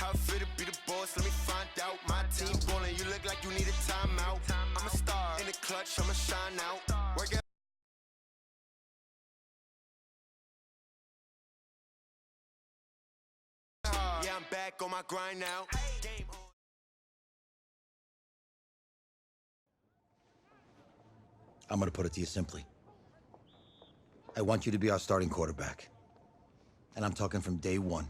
How it feel to be the boss, let me find out. My team ballin', you look like you need a timeout. I'm a star in the clutch, I'ma shine out. Work out. Yeah, I'm back on my grind now. Game on. I'm going to put it to you simply. I want you to be our starting quarterback. And I'm talking from day one.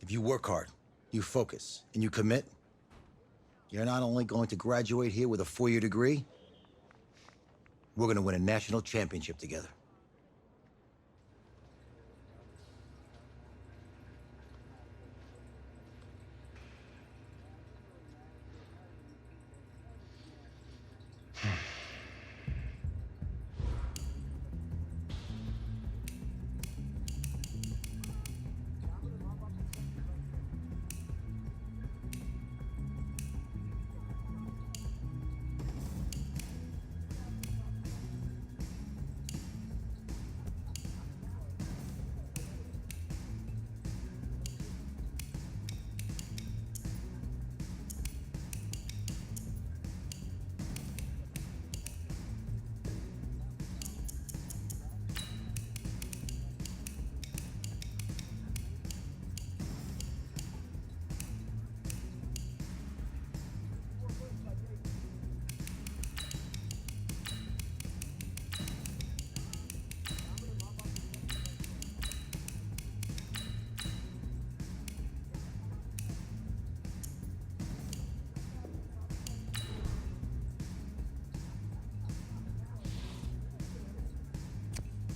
If you work hard, you focus, and you commit, you're not only going to graduate here with a 4-year degree, we're going to win a national championship together.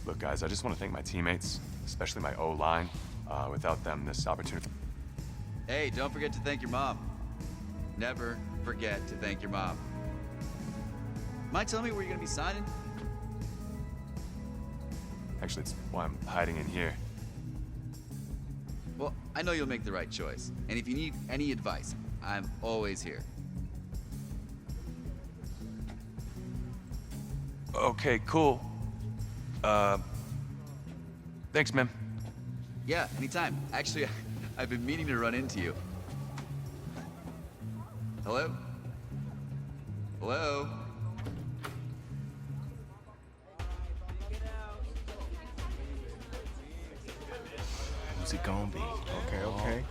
Look, guys, I just want to thank my teammates, especially my O-line. Without them, this opportunity... Hey, don't forget to thank your mom. Never forget to thank your mom. Mind telling me where you're gonna be signing? Actually, it's why I'm hiding in here. Well, I know you'll make the right choice. And if you need any advice, I'm always here. Okay, cool. Thanks, man. Yeah, anytime. Actually, I've been meaning to run into you. Hello? Hello? Who's it gonna be? Okay, okay.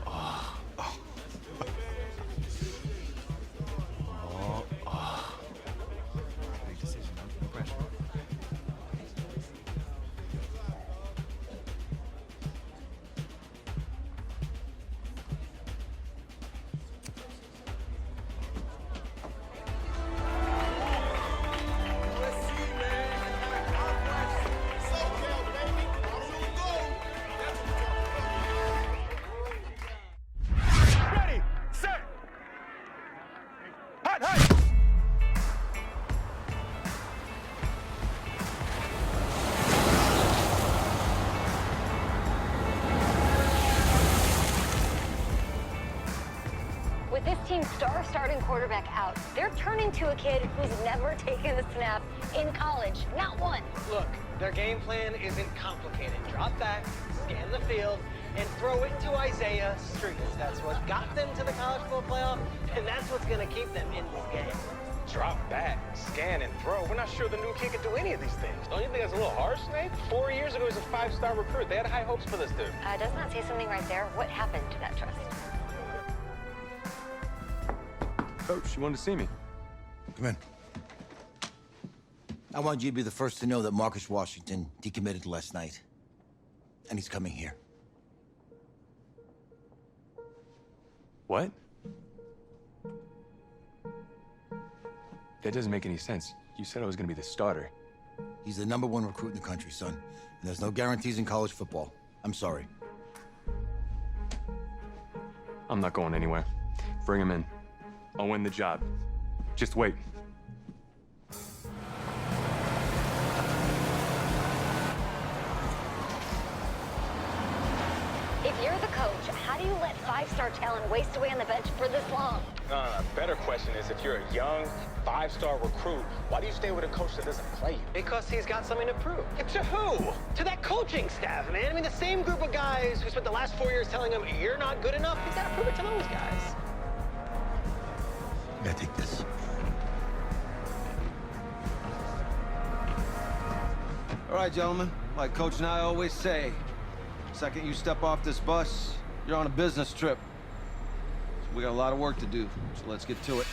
Big decision, no pressure. Ready, set. Hot, hot. With this team's star starting quarterback out, they're turning to a kid who's never taken a snap in college, not one. Look, their game plan isn't complicated. Drop back, scan the field, and throw it to Isaiah Streets. That's what got them to the college football playoff, and that's what's going to keep them in this game. Drop back, scan, and throw. We're not sure the new kid can do any of these things. Don't you think that's a little harsh, Nate? 4 years ago, he was a 5-star recruit. They had high hopes for this dude. Doesn't that say something right there? What happened to that trust? Coach, you wanted to see me. Come in. I want you to be the first to know that Marcus Washington decommitted last night. And he's coming here. What? That doesn't make any sense. You said I was gonna be the starter. He's the #1 recruit in the country, son. And there's no guarantees in college football. I'm sorry. I'm not going anywhere. Bring him in. I'll win the job. Just wait. If you're the coach, how do you let 5 five-star talent waste away on the bench for this long? Better question is, if you're a young, five-star recruit, why do you stay with a coach that doesn't play you? Because he's got something to prove. To who? To that coaching staff, man. I mean, the same group of guys who spent the last 4 years telling him, you're not good enough, he's got to prove it to those guys. I gotta take this. All right, gentlemen. Like Coach and I always say, second you step off this bus, you're on a business trip. So we got a lot of work to do, so let's get to it.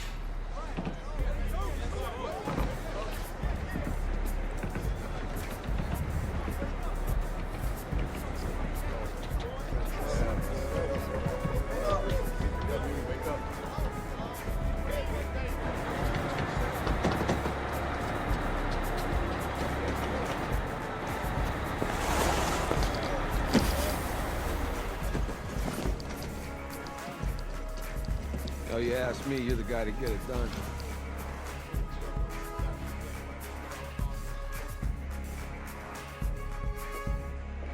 Oh, you ask me, you're the guy to get it done.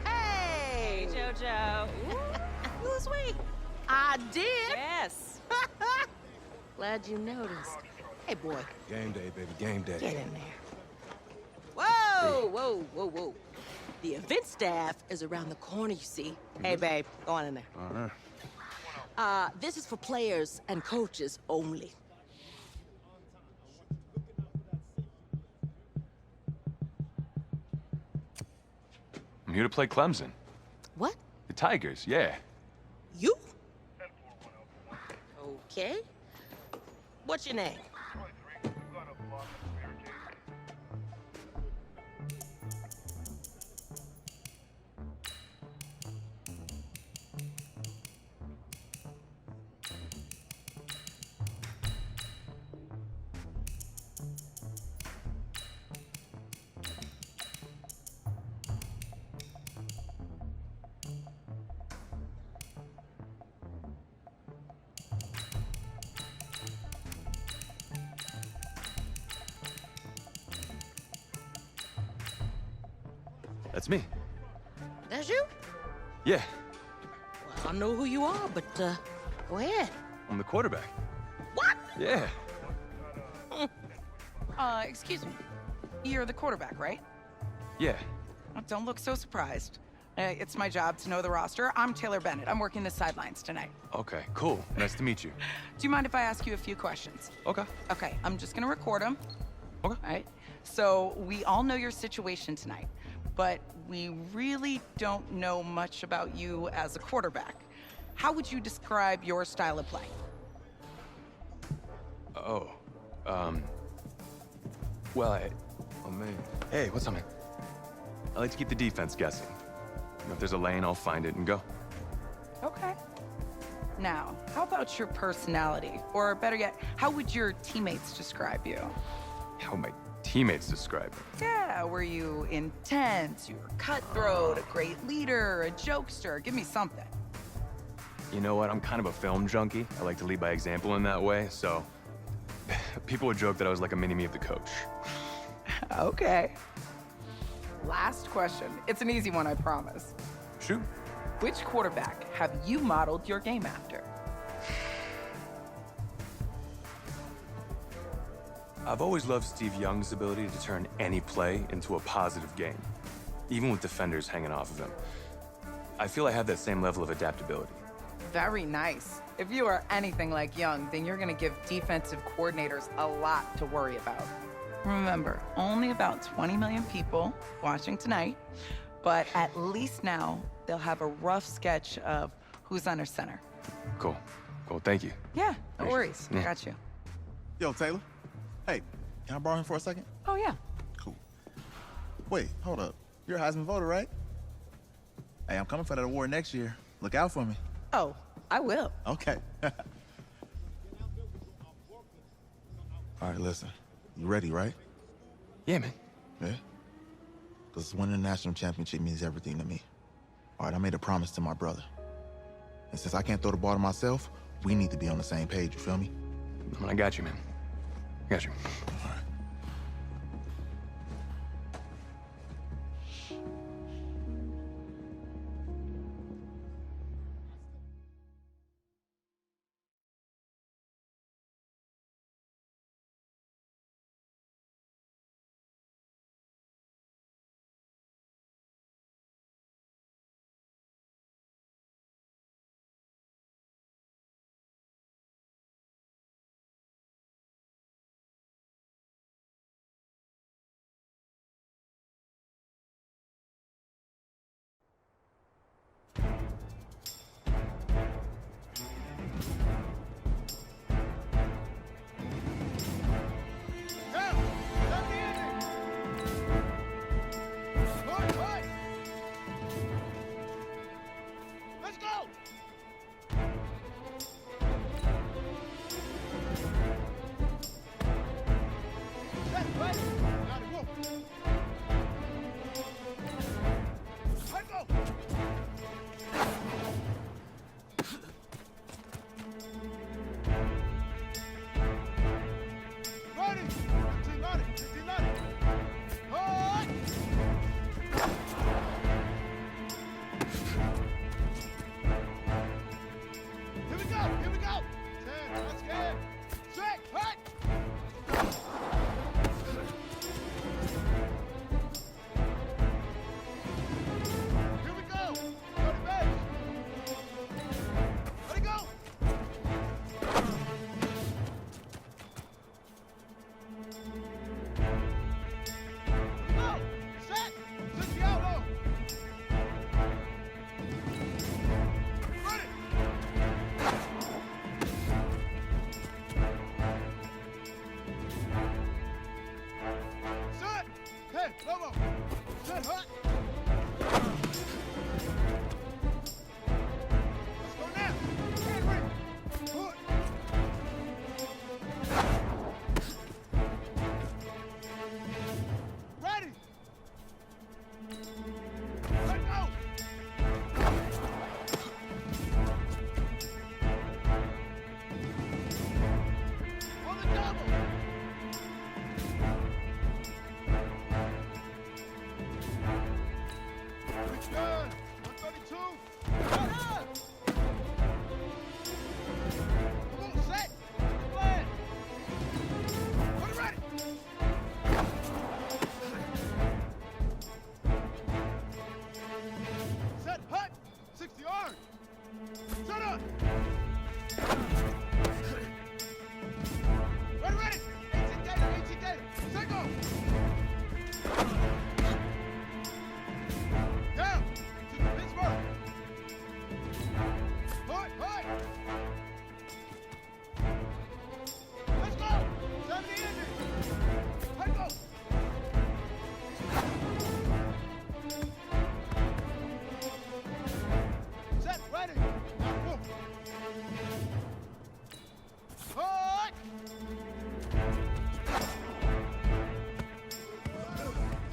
Hey, JoJo. Who's we? I did. Yes. Glad you noticed. Hey, boy, Game day, baby, game day. get in there. Whoa, whoa, whoa, whoa. The event staff is around the corner, you see. Hey, babe, go on in there. All right. This is for players and coaches only. I'm here to play Clemson. What? The Tigers, yeah. You? Okay. What's your name? That's me. That's you? Yeah, Well, I don't know who you are, but, go ahead. I'm the quarterback. What? Yeah. Excuse me. You're the quarterback, right? Yeah. Don't look so surprised. It's my job to know the roster. I'm Taylor Bennett. I'm working the sidelines tonight. Okay, cool. Nice to meet you. Do you mind if I ask you a few questions? Okay. Okay, I'm just gonna record them. Okay. All right. So we all know your situation tonight, but we really don't know much about you as a quarterback. How would you describe your style of play? Oh, well, oh man. Hey, what's up, man? I like to keep the defense guessing. You know, if there's a lane, I'll find it and go. Okay. Now, how about your personality? Or better yet, how would your teammates describe you? How my teammates describe it. Yeah, were you intense? You were cutthroat, a great leader, a jokester? Give me something. You know what? I'm kind of a film junkie. I like to lead by example in that way, so people would joke that I was like a mini-me of the coach. Okay. Last question. It's an easy one, I promise. Shoot. Which quarterback have you modeled your game after? I've always loved Steve Young's ability to turn any play into a positive game, even with defenders hanging off of him. I feel I have that same level of adaptability. Very nice. If you are anything like Young, then you're gonna give defensive coordinators a lot to worry about. Remember, only about 20 million people watching tonight, but at least now they'll have a rough sketch of who's under center. Cool. Cool, thank you. Yeah, no worries. Yeah. Got you. Yo, Taylor. Hey, can I borrow him for a second? Oh, yeah. Cool. Wait, hold up. You're a Heisman voter, right? Hey, I'm coming for that award next year. Look out for me. Oh, I will. Okay. All right, listen. You ready, right? Yeah, man. Yeah? Because winning the national championship means everything to me. All right, I made a promise to my brother. And since I can't throw the ball to myself, we need to be on the same page, you feel me? I got you, man. I got you. All right.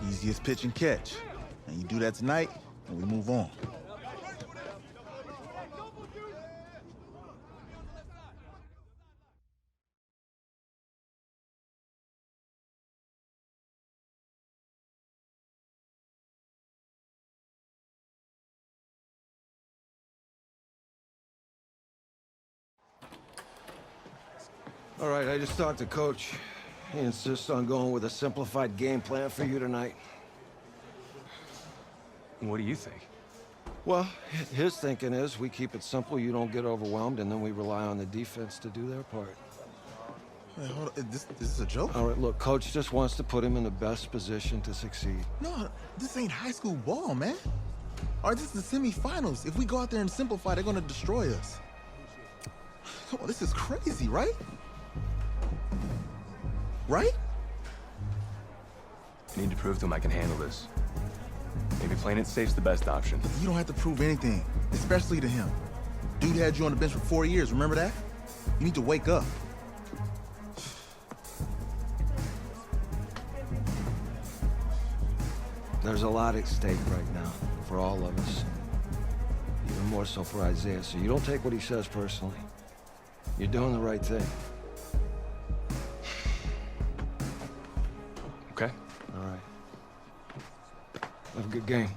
Easiest pitch and catch. And you do that tonight, and we move on. All right, I just talked to Coach. He insists on going with a simplified game plan for you tonight. What do you think? Well, his thinking is we keep it simple, you don't get overwhelmed, and then we rely on the defense to do their part. Hey, hold on. This is a joke? All right, look, Coach just wants to put him in the best position to succeed. No, this ain't high school ball, man. All right, this is the semifinals. If we go out there and simplify, they're gonna destroy us. Come on, this is crazy, right? Right? I need to prove to him I can handle this. Maybe playing it safe's the best option. You don't have to prove anything, especially to him. Dude had you on the bench for 4 years, remember that? You need to wake up. There's a lot at stake right now for all of us. Even more so for Isaiah, so you don't take what he says personally. You're doing the right thing. Okay. All right. Have a good game.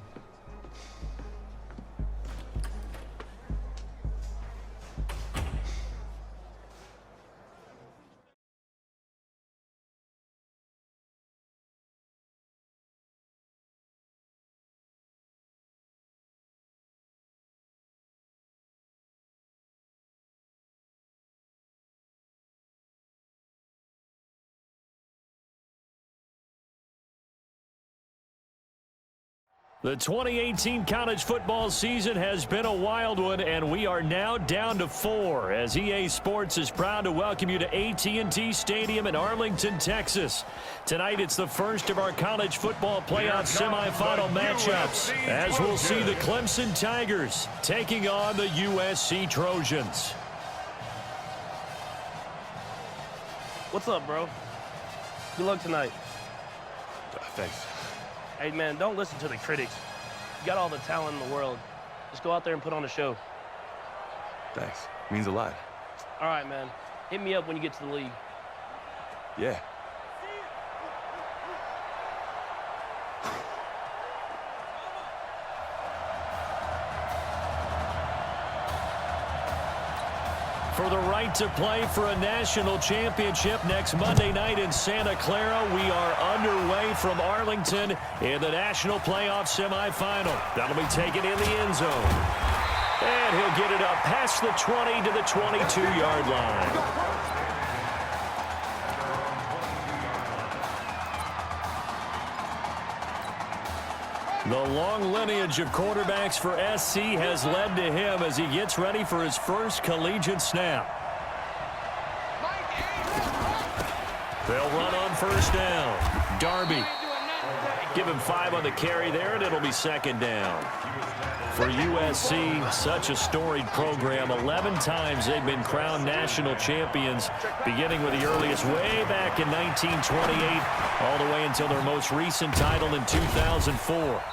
The 2018 college football season has been a wild one, and we are now down to 4 as EA Sports is proud to welcome you to AT&T Stadium in Arlington, Texas. Tonight, it's the first of our college football playoff semifinal matchups, as we'll see the Clemson Tigers taking on the USC Trojans. What's up, bro? Good luck tonight. Thanks. Hey, man, don't listen to the critics. You got all the talent in the world. Just go out there and put on a show. Thanks. Means a lot. All right, man. Hit me up when you get to the league. Yeah. For the right to play for a national championship next Monday night in Santa Clara, we are underway from Arlington in the national playoff semifinal. That'll be taken in the end zone. And he'll get it up past the 20 to the 22-yard line. The long lineage of quarterbacks for SC has led to him as he gets ready for his first collegiate snap. They'll run on first down. Darby. Give him 5 on the carry there, and it'll be second down. For USC, such a storied program. 11 times they've been crowned national champions, beginning with the earliest way back in 1928, all the way until their most recent title in 2004.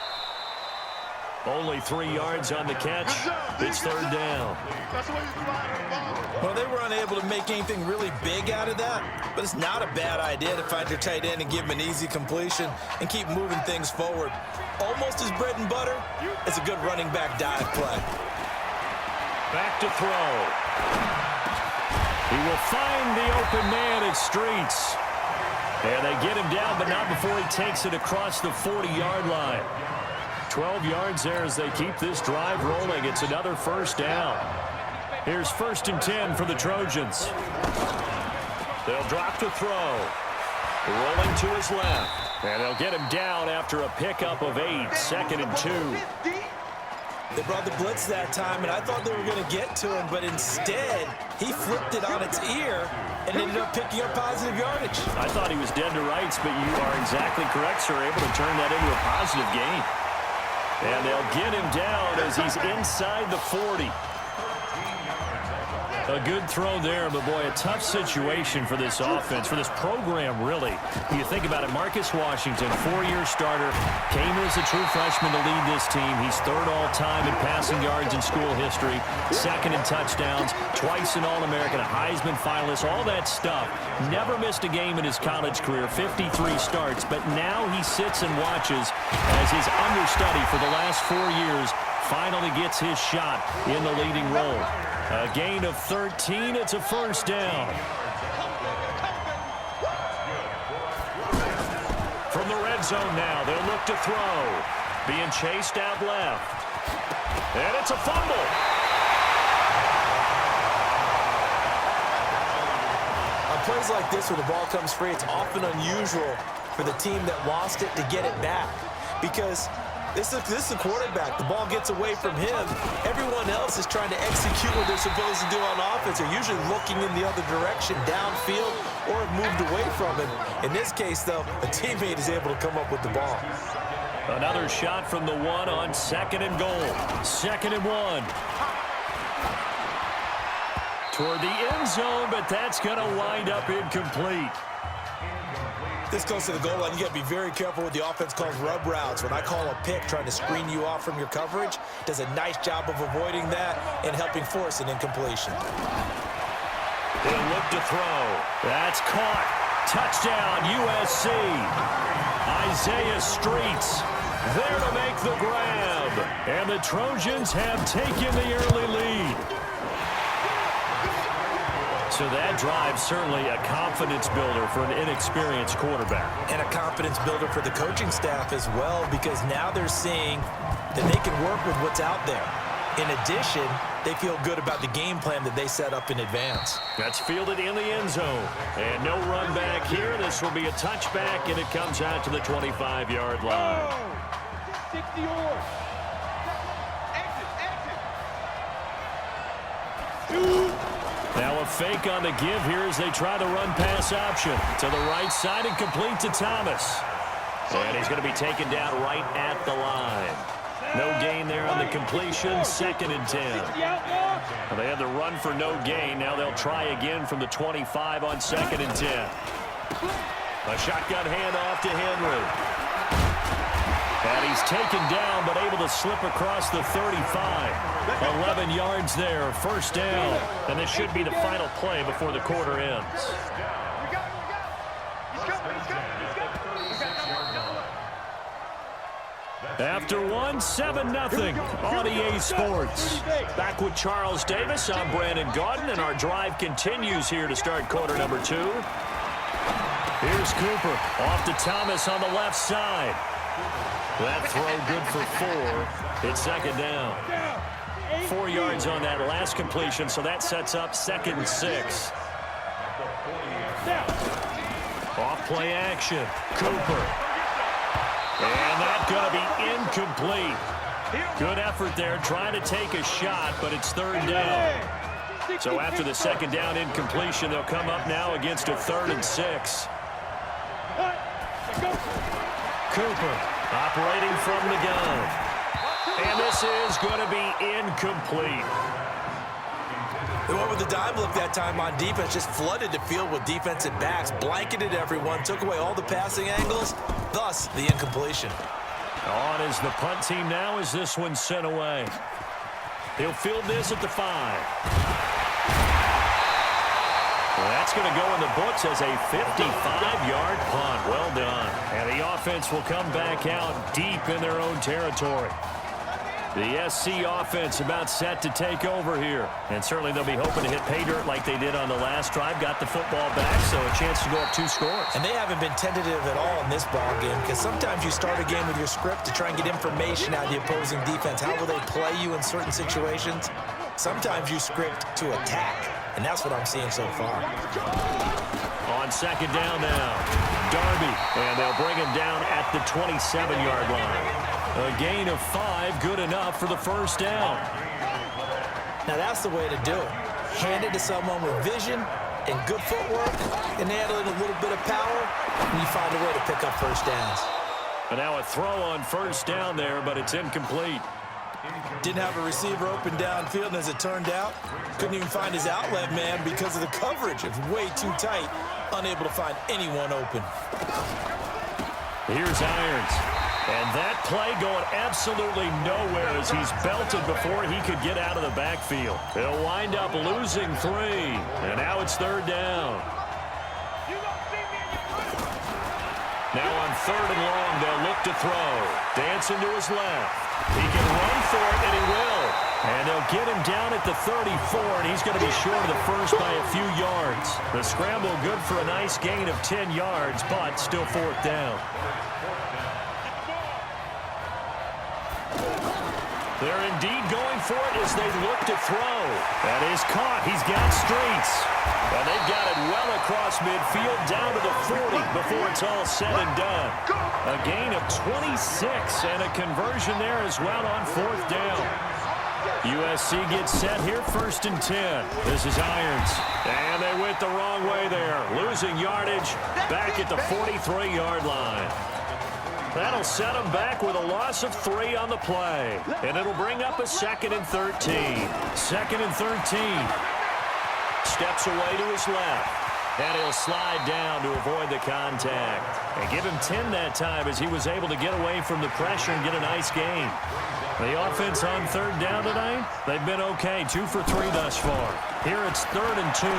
Only 3 yards on the catch. It's third down. Well, they were unable to make anything really big out of that, but it's not a bad idea to find your tight end and give him an easy completion and keep moving things forward. Almost as bread and butter as a good running back dive play. Back to throw. He will find the open man at Streets. And they get him down, but not before he takes it across the 40-yard line. 12 yards there as they keep this drive rolling. It's another first down. Here's 1st and 10 for the Trojans. They'll drop to throw. Rolling to his left. And they'll get him down after a pickup of 8. 2nd and 2. They brought the blitz that time, and I thought they were going to get to him, but instead, he flipped it on its ear and ended up picking up positive yardage. I thought he was dead to rights, but you are exactly correct, sir. Able to turn that into a positive gain. And they'll get him down as he's inside the 40. A good throw there, but boy, a tough situation for this offense, for this program, really. You think about it, Marcus Washington, 4-year starter, came as a true freshman to lead this team. He's 3rd all-time in passing yards in school history, 2nd in touchdowns, twice an All-American, a Heisman finalist, all that stuff. Never missed a game in his college career, 53 starts, but now he sits and watches as his understudy for the last 4 years finally gets his shot in the leading role. A gain of 13. It's a first down. From the red zone now, they'll look to throw. Being chased out left. And it's a fumble. On plays like this where the ball comes free, it's often unusual for the team that lost it to get it back. Because this is a quarterback. The ball gets away from him. Everyone else is trying to execute what they're supposed to do on offense. They're usually looking in the other direction, downfield, or have moved away from him. In this case, though, a teammate is able to come up with the ball. Another shot from the 1 on 2nd and goal. 2nd and 1. Toward the end zone, but that's going to wind up incomplete. This close to the goal line, you got to be very careful with the offense calls rub routes. When I call a pick trying to screen you off from your coverage, does a nice job of avoiding that and helping force an incompletion. They'll look to throw. That's caught. Touchdown, USC. Isaiah Streets there to make the grab. And the Trojans have taken the early lead. So that drive certainly a confidence builder for an inexperienced quarterback. And a confidence builder for the coaching staff as well, because now they're seeing that they can work with what's out there. In addition, they feel good about the game plan that they set up in advance. That's fielded in the end zone. And no run back here. This will be a touchback, and it comes out to the 25-yard line. 60-yard. Now a fake on the give here as they try the run-pass option. To the right side and complete to Thomas. And he's going to be taken down right at the line. No gain there on the completion. 2nd and 10. Well, they had the run for no gain. Now they'll try again from the 25 on 2nd and 10. A shotgun handoff to Henry. And he's taken down, but able to slip across the 35. 11 yards there, first down. And this should be the final play before the quarter ends. After one, 7-0 on EA Sports. Back with Charles Davis, I'm Brandon Gaudin, and our drive continues here to start quarter number 2. Here's Cooper, off to Thomas on the left side. That throw good for 4. It's second down. 4 yards on that last completion, so that sets up 2nd and 6. Off play action, Cooper. And that's going to be incomplete. Good effort there, trying to take a shot, but it's 3rd down. So after the 2nd down incompletion, they'll come up now against a 3rd and 6. Cooper operating from the gun. And this is going to be incomplete. They went with the dime look that time on defense, just flooded the field with defensive backs, blanketed everyone, took away all the passing angles, thus the incompletion. On is the punt team now as this one's sent away. They'll field this at the 5. Well, that's going to go in the books as a 55-yard punt. Well done. And the offense will come back out deep in their own territory. The SC offense about set to take over here. And certainly they'll be hoping to hit pay dirt like they did on the last drive. Got the football back, so a chance to go up 2 scores. And they haven't been tentative at all in this ball game, because sometimes you start a game with your script to try and get information out of the opposing defense. How will they play you in certain situations? Sometimes you script to attack, and that's what I'm seeing so far. On 2nd down now, Darby, and they'll bring him down at the 27-yard line. A gain of 5, good enough for the 1st down. Now that's the way to do it. Hand it to someone with vision and good footwork, and add a little bit of power, and you find a way to pick up 1st downs. And now a throw on 1st down there, but it's incomplete. Didn't have a receiver open downfield, and as it turned out, couldn't even find his outlet man because of the coverage. It was way too tight, unable to find anyone open. Here's Irons. And that play going absolutely nowhere as he's belted before he could get out of the backfield. They'll wind up losing 3. And now it's 3rd down. Now on 3rd and long, they'll look to throw. Dancing to his left. He can run for it, and he will. And they'll get him down at the 34, and he's going to be short of the 1st by a few yards. The scramble good for a nice gain of 10 yards, but still 4th down. They're indeed going for it as they look to throw. That is caught. He's got streets. And they've got it well across midfield down to the 40 before it's all said and done. A gain of 26 and a conversion there as well on 4th down. USC gets set here, 1st and 10. This is Irons. And they went the wrong way there. Losing yardage back at the 43-yard line. That'll set them back with a loss of 3 on the play. And it'll bring up a 2nd and 13. 2nd and 13. Steps away to his left. And he'll slide down to avoid the contact. And give him 10 that time as he was able to get away from the pressure and get a nice gain. The offense on 3rd down tonight, they've been okay. 2 for 3 thus far. Here it's 3rd and 2.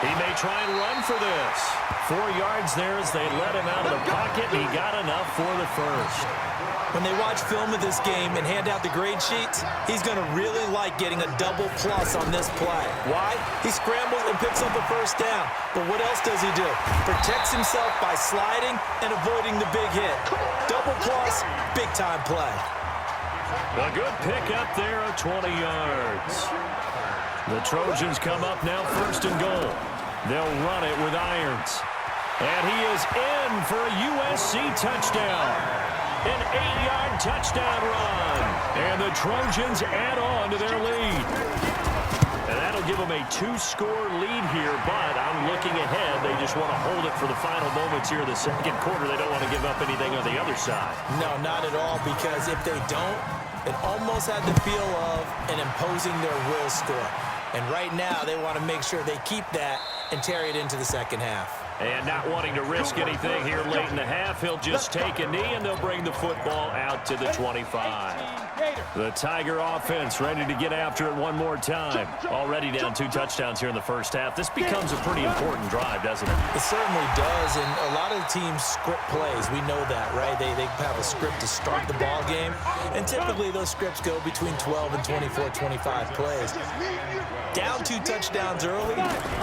He may try and run for this. 4 yards there as they let him out of the pocket, and he got enough for the 1st. When they watch film of this game and hand out the grade sheets, he's going to really like getting a double plus on this play. Why? He scrambles and picks up a 1st down. But what else does he do? Protects himself by sliding and avoiding the big hit. Double plus, big-time play. A good pickup there of 20 yards. The Trojans come up now 1st and goal. They'll run it with Irons. And he is in for a USC touchdown. An 8-yard touchdown run. And the Trojans add on to their lead. And that'll give them a 2-score lead here, but I'm looking ahead. They just want to hold it for the final moments here in the 2nd quarter. They don't want to give up anything on the other side. No, not at all, because if they don't, it almost had the feel of an imposing their will score. And right now, they want to make sure they keep that and carry it into the 2nd half. And not wanting to risk anything here late in the half, he'll just take a knee, and they'll bring the football out to the 25. The Tiger offense ready to get after it one more time. Already down 2 touchdowns here in the first half. This becomes a pretty important drive, doesn't it? It certainly does, and a lot of the teams script plays. We know that, right? They have a script to start the ball game, and typically those scripts go between 12 and 24, 25 plays. Down 2 touchdowns early,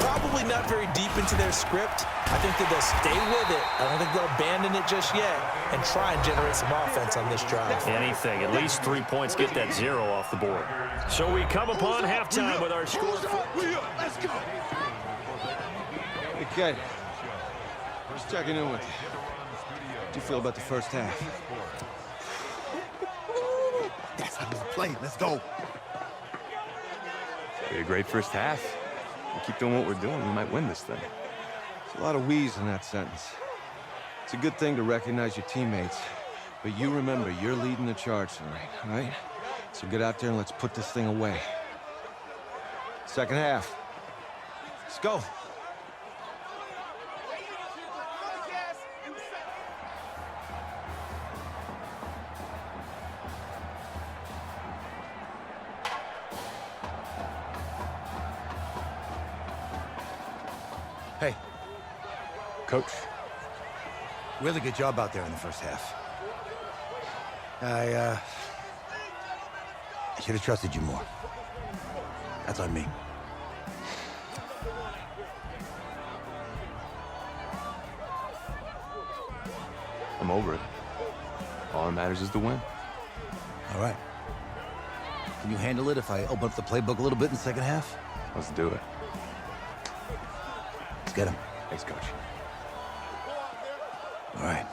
probably not very deep into their script. I think that they'll stay with it. I don't think they'll abandon it just yet and try and generate some offense on this drive. Anything. At least 3 points. Get that 0 off the board. So we come upon halftime with our score. Let's go. Hey, kid. Just checking in with you. How do you feel about the first half? That's how we play. Let's go. It's a great first half. We keep doing what we're doing, we might win this thing. There's a lot of wheeze in that sentence. It's a good thing to recognize your teammates, but you remember you're leading the charge tonight, all right? So get out there and let's put this thing away. Second half. Let's go. Hey. Coach. Really good job out there in the first half. I should have trusted you more. That's on me. I'm over it. All that matters is the win. All right. Can you handle it if I open up the playbook a little bit in the second half? Let's do it. Let's get him. Thanks, Coach. All right.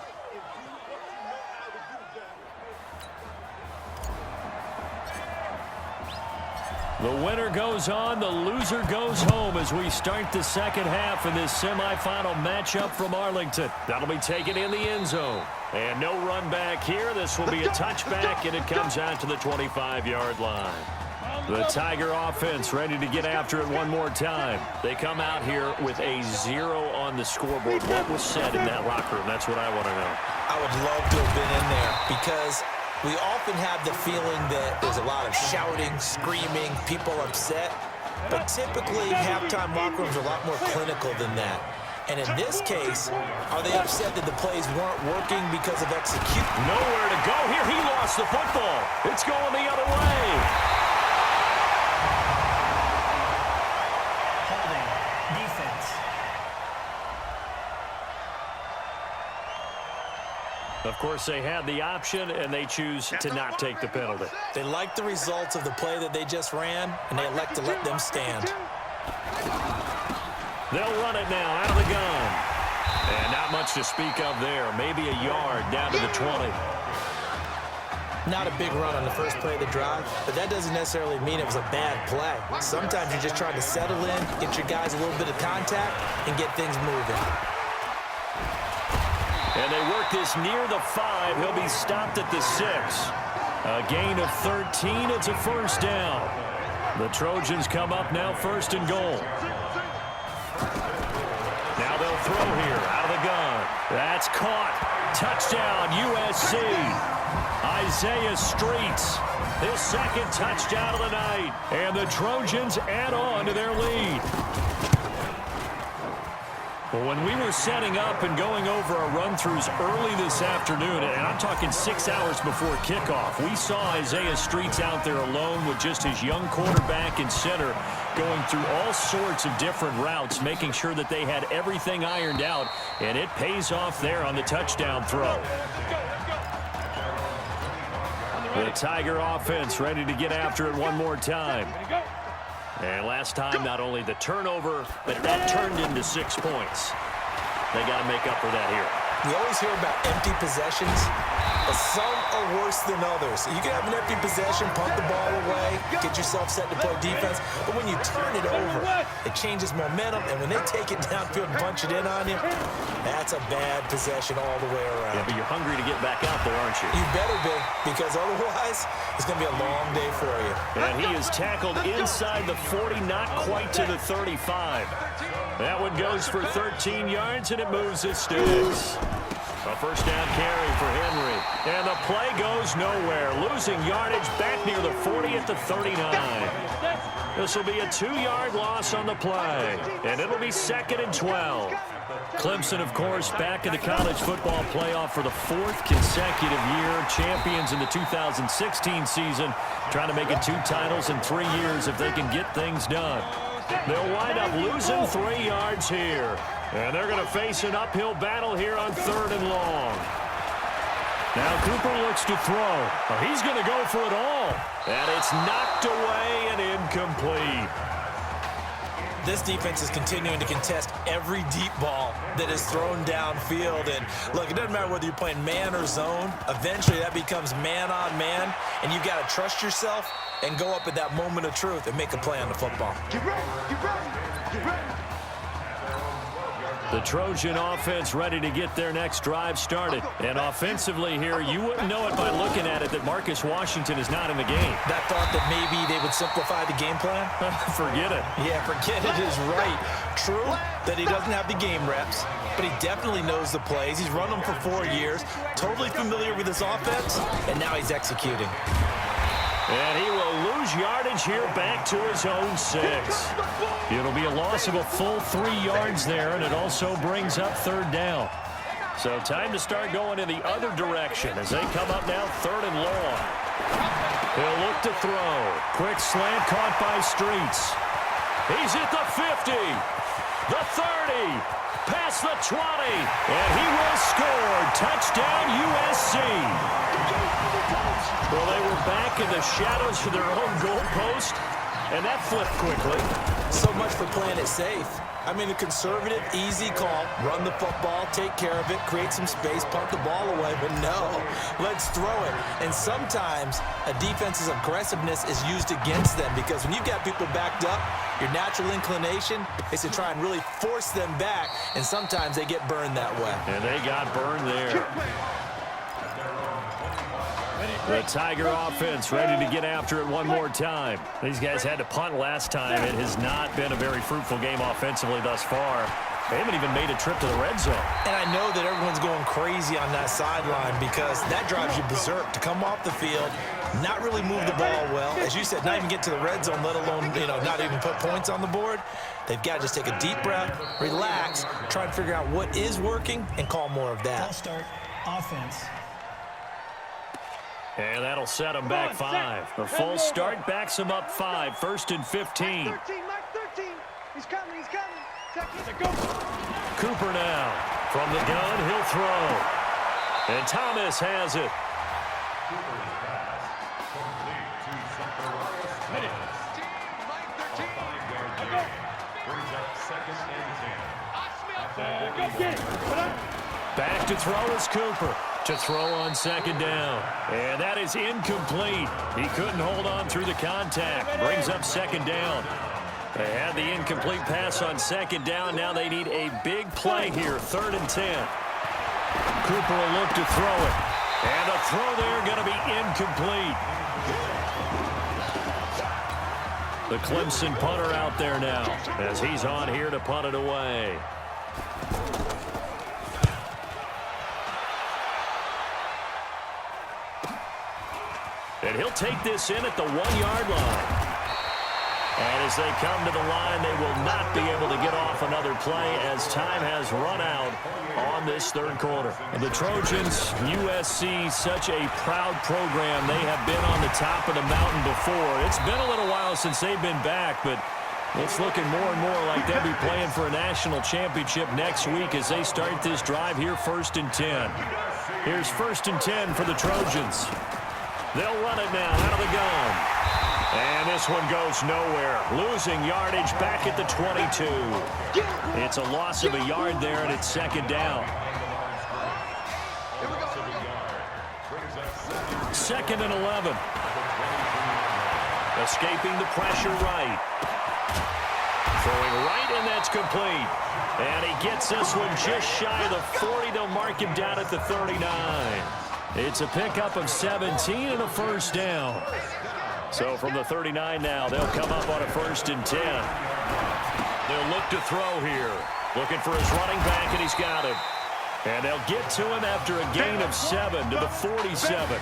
The winner goes on, the loser goes home as we start the second half in this semifinal matchup from Arlington. That'll be taken in the end zone. And no run back here. This will be a touchback, and it comes out to the 25-yard line. The Tiger offense ready to get after it one more time. They come out here with a 0 on the scoreboard. What was said in that locker room? That's what I want to know. I would love to have been in there because we often have the feeling that there's a lot of shouting, screaming, people upset. But typically, halftime locker rooms are a lot more clinical than that. And in this case, are they upset that the plays weren't working because of execution? Nowhere to go here. He lost the football. It's going the other way. Of course, they had the option, and they choose to not take the penalty. They like the results of the play that they just ran, and they elect to let them stand. They'll run it now out of the gun. And not much to speak of there. Maybe a yard down to the 20. Not a big run on the first play of the drive, but that doesn't necessarily mean it was a bad play. Sometimes you're just trying to settle in, get your guys a little bit of contact, and get things moving. And they work this near the 5. He'll be stopped at the 6. A gain of 13. It's a first down. The Trojans come up now 1st and goal. Now they'll throw here out of the gun. That's caught. Touchdown, USC. Isaiah Streets, his 2nd touchdown of the night. And the Trojans add on to their lead. Well, when we were setting up and going over our run-throughs early this afternoon, and I'm talking 6 hours before kickoff, we saw Isaiah Streets out there alone with just his young quarterback and center going through all sorts of different routes, making sure that they had everything ironed out, and it pays off there on the touchdown throw. The Tiger offense ready to get after it one more time. And last time, not only the turnover, but that turned into 6 points. They got to make up for that here. We always hear about empty possessions, but some are worse than others. You can have an empty possession, punt the ball away, get yourself set to play defense, but when you turn it over, It changes momentum, and when they take it downfield and punch it in on you, that's a bad possession all the way around. Yeah, but you're hungry to get back out there, aren't you? You better be, because otherwise, it's going to be a long day for you. And he is tackled inside the 40, not quite to the 35. That one goes for 13 yards, and it moves its sticks. A first down carry for Henry. And the play goes nowhere. Losing yardage back near the 40 at the 39. This will be a 2-yard loss on the play. And it'll be 2nd and 12. Clemson, of course, back in the college football playoff for the 4th consecutive year. Champions in the 2016 season. Trying to make it 2 titles in 3 years if they can get things done. They'll wind up losing 3 yards here. And they're going to face an uphill battle here on 3rd and long. Now Cooper looks to throw. Well, he's going to go for it all. And it's knocked away and incomplete. This defense is continuing to contest every deep ball that is thrown downfield. And look, it doesn't matter whether you're playing man or zone. Eventually that becomes man on man. And you've got to trust yourself and go up at that moment of truth and make a play on the football. Get ready, get ready, get ready. The Trojan offense ready to get their next drive started. And offensively here, you wouldn't know it by looking at it that Marcus Washington is not in the game. That thought that maybe they would simplify the game plan? Forget it. Yeah, forget it is right. True that he doesn't have the game reps, but he definitely knows the plays. He's run them for 4 years, totally familiar with his offense, and now he's executing. And he will lose yardage here back to his own 6. It'll be a loss of a full 3 yards there, and it also brings up 3rd down. So time to start going in the other direction as they come up now 3rd and long. He'll look to throw. Quick slant caught by Streets. He's at the 50, the 30, past the 20, and he will score. Touchdown USC. Well, they were back in the shadows for their own goalpost, and that flipped quickly. So much for playing it safe. I mean, a conservative, easy call. Run the football, take care of it, create some space, punt the ball away. But no, let's throw it. And sometimes a defense's aggressiveness is used against them because when you've got people backed up, your natural inclination is to try and really force them back, and sometimes they get burned that way. And they got burned there. The Tiger offense ready to get after it one more time. These guys had to punt last time. It has not been a very fruitful game offensively thus far. They haven't even made a trip to the red zone. And I know that everyone's going crazy on that sideline because that drives you berserk to come off the field, not really move the ball well. As you said, not even get to the red zone, let alone, not even put points on the board. They've got to just take a deep breath, relax, try and figure out what is working, and call more of that. Ball start, offense. And that'll set them back 5. The false start backs them up 5. 1st and 15. Mark 13, Mark 13. He's coming, he's coming. Go. Cooper now. From the gun, he'll throw. And Thomas has it. Back to throw is Cooper. To throw on 2nd down. And that is incomplete. He couldn't hold on through the contact. Brings up 2nd down. They had the incomplete pass on 2nd down. Now they need a big play here. 3rd and 10. Cooper will look to throw it. And the throw there going to be incomplete. The Clemson punter out there now as he's on here to punt it away. And he'll take this in at the 1-yard line. And as they come to the line, they will not be able to get off another play as time has run out on this 3rd quarter. And the Trojans, USC, such a proud program. They have been on the top of the mountain before. It's been a little while since they've been back, but it's looking more and more like they'll be playing for a national championship next week as they start this drive here 1st and 10. Here's 1st and 10 for the Trojans. They'll run it now out of the gun. And this one goes nowhere. Losing yardage back at the 22. It's a loss of a yard there, and it's 2nd down. 2nd and 11. Escaping the pressure right. Throwing right, and that's complete. And he gets this one just shy of the 40. They'll mark him down at the 39. It's a pickup of 17 and a first down. So from the 39 now, they'll come up on a 1st and 10. They'll look to throw here. Looking for his running back, and he's got him. And they'll get to him after a gain of 7 to the 47.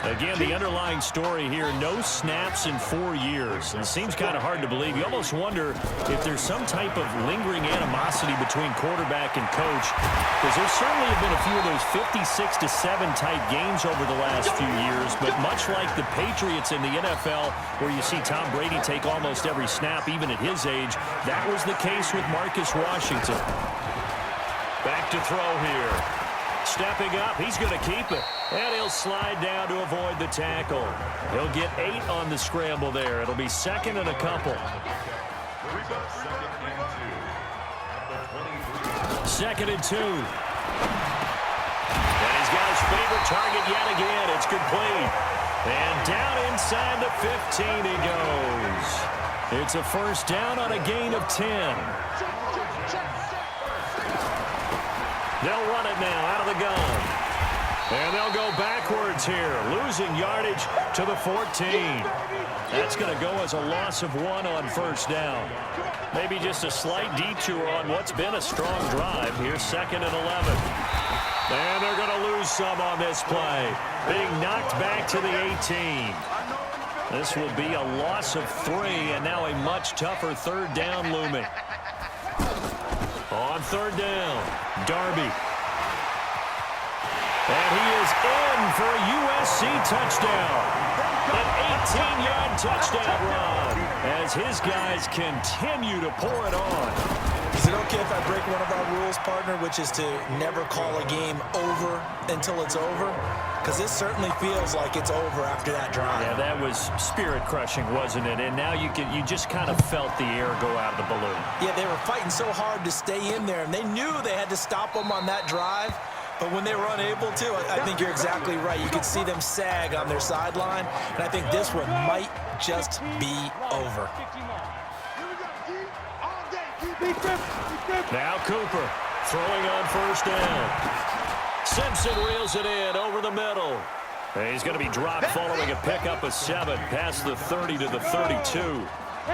Again, the underlying story here, no snaps in 4 years. And it seems kind of hard to believe. You almost wonder if there's some type of lingering animosity between quarterback and coach, because there certainly have been a few of those 56-7 type games over the last few years. But much like the Patriots in the NFL, where you see Tom Brady take almost every snap, even at his age, that was the case with Marcus Washington. Back to throw here. Stepping up, he's going to keep it. And he'll slide down to avoid the tackle. He'll get 8 on the scramble there. It'll be 2nd and a couple. 2nd and 2. And he's got his favorite target yet again. It's complete. And down inside the 15 he goes. It's a first down on a gain of 10. They'll run it now out of the gun. And they'll go backwards here, losing yardage to the 14. That's going to go as a loss of 1 on 1st down. Maybe just a slight detour on what's been a strong drive. Here's 2nd and 11. And they're going to lose some on this play. Being knocked back to the 18. This will be a loss of 3, and now a much tougher 3rd down looming. On 3rd down, Darby. And he is in for a USC touchdown. An 18-yard touchdown run as his guys continue to pour it on. Is it okay if I break one of our rules, partner, which is to never call a game over until it's over? Because this certainly feels like it's over after that drive. Yeah, that was spirit-crushing, wasn't it? And now you just kind of felt the air go out of the balloon. Yeah, they were fighting so hard to stay in there, and they knew they had to stop them on that drive. But when they were unable to, I think you're exactly right. You could see them sag on their sideline, and I think this one might just be over. Now Cooper throwing on 1st down. Simpson reels it in over the middle. And he's going to be dropped following a pickup of 7 past the 30 to the 32.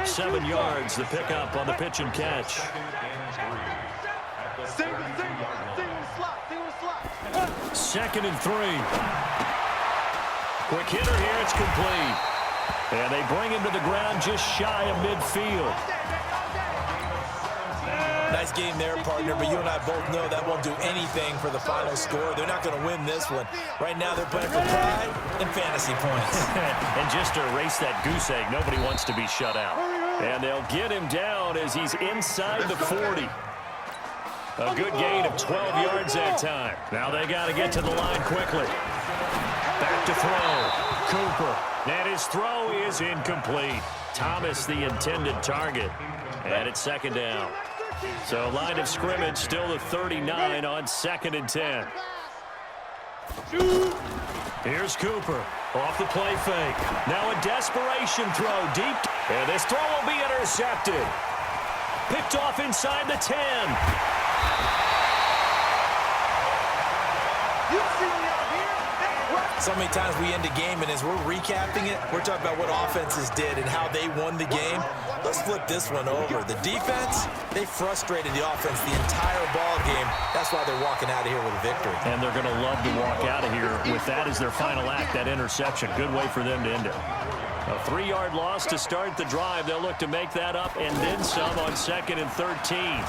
7 yards, the pickup on the pitch and catch. 2nd and 3. Quick hitter here, it's complete. And they bring him to the ground just shy of midfield. Nice game there, partner, but you and I both know that won't do anything for the final score. They're not going to win this one. Right now, they're playing for pride and fantasy points. And just to erase that goose egg, nobody wants to be shut out. And they'll get him down as he's inside the 40. A good gain of 12 yards that time. Now they got to get to the line quickly. Back to throw. Cooper. And his throw is incomplete. Thomas, the intended target. And it's 2nd down. So line of scrimmage still the 39 on 2nd and 10. Here's Cooper off the play fake. Now a desperation throw deep. And this throw will be intercepted. Picked off inside the 10. So many times we end a game, and as we're recapping it, we're talking about what offenses did and how they won the game. Let's flip this one over. The defense, they frustrated the offense the entire ball game. That's why they're walking out of here with a victory. And they're going to love to walk out of here with that as their final act, that interception. Good way for them to end it. A 3-yard loss to start the drive. They'll look to make that up and then some on 2nd and 13.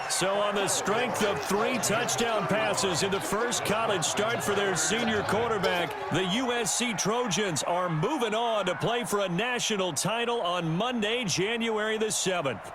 So on the strength of 3 touchdown passes in the first college start for their senior quarterback, the USC Trojans are moving on to play for a national title on Monday, January the 7th.